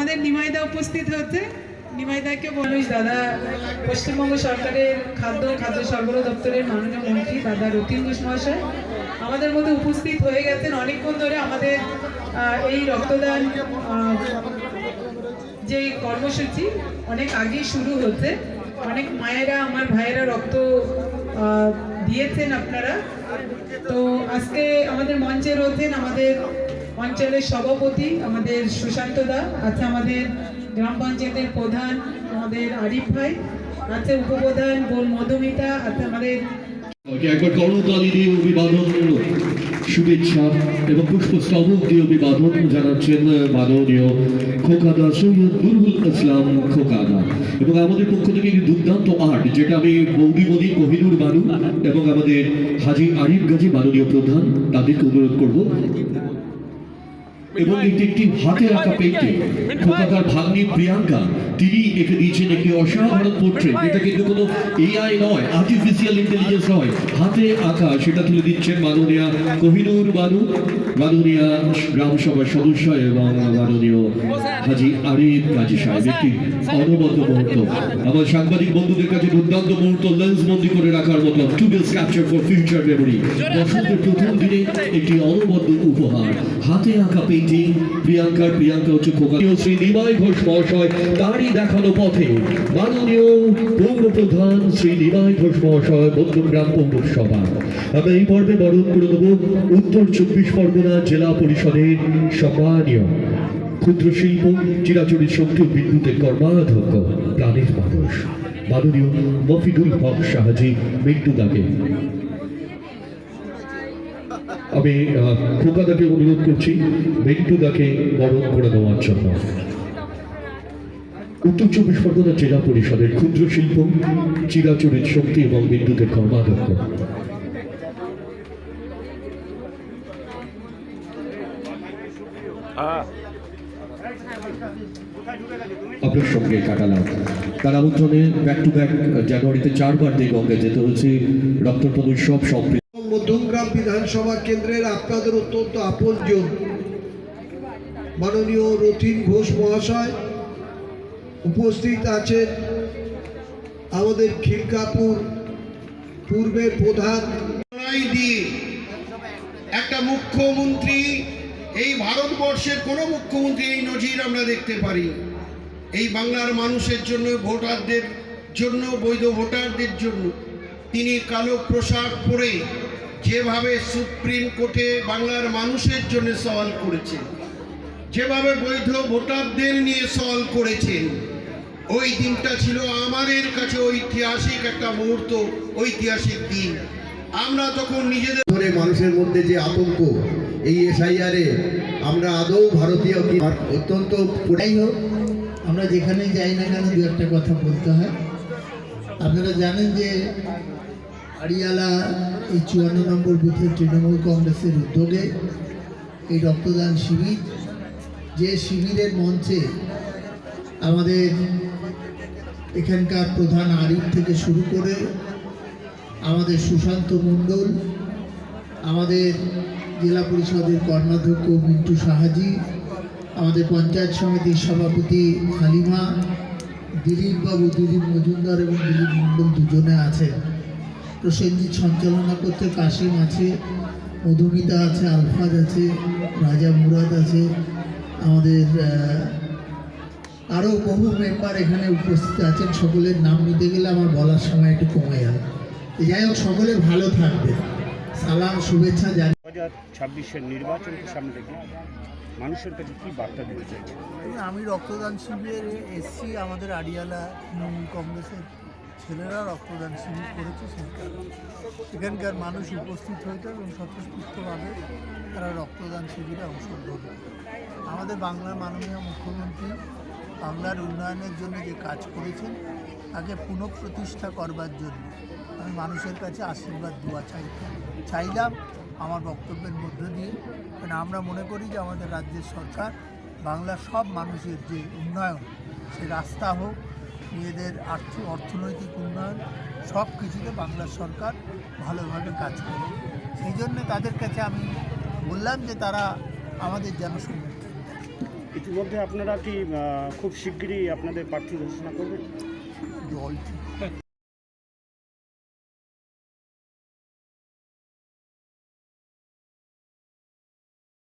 আমাদের নিমাইদা উপস্থিত হচ্ছে। নিমাইদাকে বলুন দাদা, পশ্চিমবঙ্গ সরকারের খাদ্য সরবরাহ দপ্তরের মাননীয় মন্ত্রী দাদা রতিন ঘোষ মহাশয় আমাদের মধ্যে উপস্থিত হয়ে গেছেন। অনেকক্ষণ ধরে আমাদের এই রক্তদান যে কর্মসূচি অনেক আগেই শুরু হচ্ছে। অনেক মায়েরা, আমার ভাইয়েরা রক্ত দিয়েছেন আপনারা। তো আজকে আমাদের মঞ্চে রয়েছেন আমাদের অঞ্চলের সভাপতি আমাদের সুশান্ত দা, আছে আমাদের গ্রাম পঞ্চায়েতের প্রধান আমাদের আরিফ ভাই, আছে উপপ্রধান বোন মধুমিতা, আছে আমাদের একবার করতালি দিয়ে অভিবাদন, শুভেচ্ছা এবং পুষ্পস্তবক দিয়ে অভিবাদন জানাচ্ছেন মাননীয় খোকাদা সৈয়দ নুরুল ইসলাম খোকাদা। এবং আমাদের পক্ষ থেকে একটি দুর্দান্ত আর্ট, যেটা আমি বৌদিমণি কোহিনুর বানু এবং আমাদের হাজি আরিফ গাজী মাননীয় প্রধান তাদেরকে অনুরোধ করব। এবং এটি একটি হাতে আঁকা পেন্টিং, খোকাদার ভাগ্নি প্রিয়াঙ্কা তিনি এঁকে দিয়েছেন একটি অসাধারণ পোর্ট্রেট। এটা কিন্তু কোনো এআই নয়, আর্টিফিশিয়াল ইন্টেলিজেন্স নয়, হাতে আঁকা। সেটা তুলে দিচ্ছেন মাননীয়া কোহিনুর বানু, মাননীয়া গ্রাম সভার সদস্য এবং মাননীয় হাজি আরিফ গাজী সাহেব। একটি অনবদ্য মুহূর্ত, আমার সাংবাদিক বন্ধুদের কাছে দুর্দান্ত মুহূর্ত, লেন্স বন্দি করে রাখার মতো, to be capture for future memory. বসন্তের প্রথম দিনে একটি অনবদ্য উপহার, হাতে আঁকা পেন্টিং। প্রিয়াঙ্কা হচ্ছে খোকাদা শ্রী নিমাই ঘোষ মহাশয়, তারই দেখানো পথে মাননীয় পৌর প্রধান শ্রী নিমাই ঘোষ মহাশয় বন্ধুগ্রাম পৌরসভা। আমরা এই পর্বে বরণ করে দেব উত্তর 24 পরগনা জেলা পরিষদের সম্মানীয় ক্ষুদ্র শিল্প চিরাচরিত শক্তি ও বিদ্যুতের কর্মাধ্যক্ষ প্রাণের মানুষ মাননীয় মফিদুল হক শাহজি মিন্টুদাকে। আমি খোকাদাকে অনুরোধ করছি মিন্টুদাকে বরণ করে দেওয়ার জন্য। উত্তর 24 পরগনা জেলা পরিষদের ক্ষুদ্র শিল্প চিরাচরিত শক্তি এবং বিদ্যুতের কর্মাধ্যক্ষ। আপনার সঙ্গে কাটালাম তার আমন্ত্রণে ব্যাক টু ব্যাক জানুয়ারিতে 4 বার দেগঙ্গায় যেতে হচ্ছে রক্তদান উৎসব সম্প্রীতি। মধ্যমগ্রাম বিধানসভা কেন্দ্রের আপনাদের অত্যন্ত আপনজন মাননীয় রতিন ঘোষ মহাশয় উপস্থিত আছেন, আমাদের খিলকাপুর পূর্বের প্রধান দিয়ে একটা মুখ্যমন্ত্রী, এই ভারতবর্ষের কোনো মুখ্যমন্ত্রী এই নজির আমরা দেখতে পারি। এই বাংলার মানুষের জন্য, ভোটারদের জন্য, বৈধ ভোটারদের জন্য তিনি কালো পোশাক পরে যেভাবে সুপ্রিম কোর্টে বাংলার মানুষের জন্য সওয়াল করেছেন, যেভাবে বৈধ ভোটারদের নিয়ে সওয়াল করেছেন, ওই দিনটা ছিল আমাদের কাছে ঐতিহাসিক একটা মুহূর্ত, ঐতিহাসিক দিন। আমরা তখন নিজেদের মানুষের মধ্যে যে আতঙ্ক, এই এসআইআরে আমরা আদৌ ভারতীয় কি অত্যন্ত যাই হোক, আমরা যেখানেই যাই না কেন দু একটা কথা বলতে হয়। আপনারা জানেন যে আড়িয়ালা এই 54 নম্বর বুথের তৃণমূল কংগ্রেসের উদ্যোগে এই রক্তদান শিবির, যে শিবিরের মঞ্চে আমাদের এখানকার প্রধান আরিফ থেকে শুরু করে আমাদের সুশান্ত মণ্ডল, আমাদের জেলা পরিষদের কর্মাধ্যক্ষ মিন্টু সাহাজি, আমাদের পঞ্চায়েত সমিতির সভাপতি হালিমা, দিলীপ মজুমদার এবং দিলীপ মণ্ডল দুজনে আছেন। প্রসেনজিৎ সঞ্চালনা করতে কাশিম আছে, মধুমিতা আছে, আলফাজ আছে, রাজা মুরাদ আছে, আমাদের আরও বহু মেম্বার এখানে উপস্থিত আছেন। সকলের নাম নিতে গেলে আমার বলার সময় একটু কমে যাবে। যাই হোক, সকলে ভালো থাকবে। সালাম, শুভেচ্ছা জানি। 2026-এর নির্বাচনকে সামনে রেখে মানুষের কাছে কি বার্তা দিতে চাই? আমি রক্তদান শিবিরে এসছি, আমাদের আড়িয়ালা তৃণমূল কংগ্রেসের ছেলেরা রক্তদান শিবির করেছে। সেখানকার মানুষ উপস্থিত হয়েছে এবং স্বতঃস্ফূর্তভাবে তারা রক্তদান শিবিরে অংশগ্রহণ করে। আমাদের বাংলার মাননীয় মুখ্যমন্ত্রী বাংলার উন্নয়নের জন্য যে কাজ করেছেন তাকে পুনঃপ্রতিষ্ঠা করবার জন্য আমি মানুষের কাছে আশীর্বাদ দোয়া চাইলাম আমার বক্তব্যের মধ্য দিয়ে। কারণ আমরা মনে করি যে আমাদের রাজ্যের সরকার বাংলার সব মানুষের যে উন্নয়ন, সে রাস্তা হোক, মেয়েদের অর্থনৈতিক উন্নয়ন, সব কিছুতে বাংলার সরকার ভালোভাবে কাজ করে। সেই জন্য তাদের কাছে আমি বললাম যে তারা আমাদের যেন সমর্থন দেয়। ইতিমধ্যে আপনারা কি খুব শিগগিরই আপনাদের প্রার্থী ঘোষণা করবেন?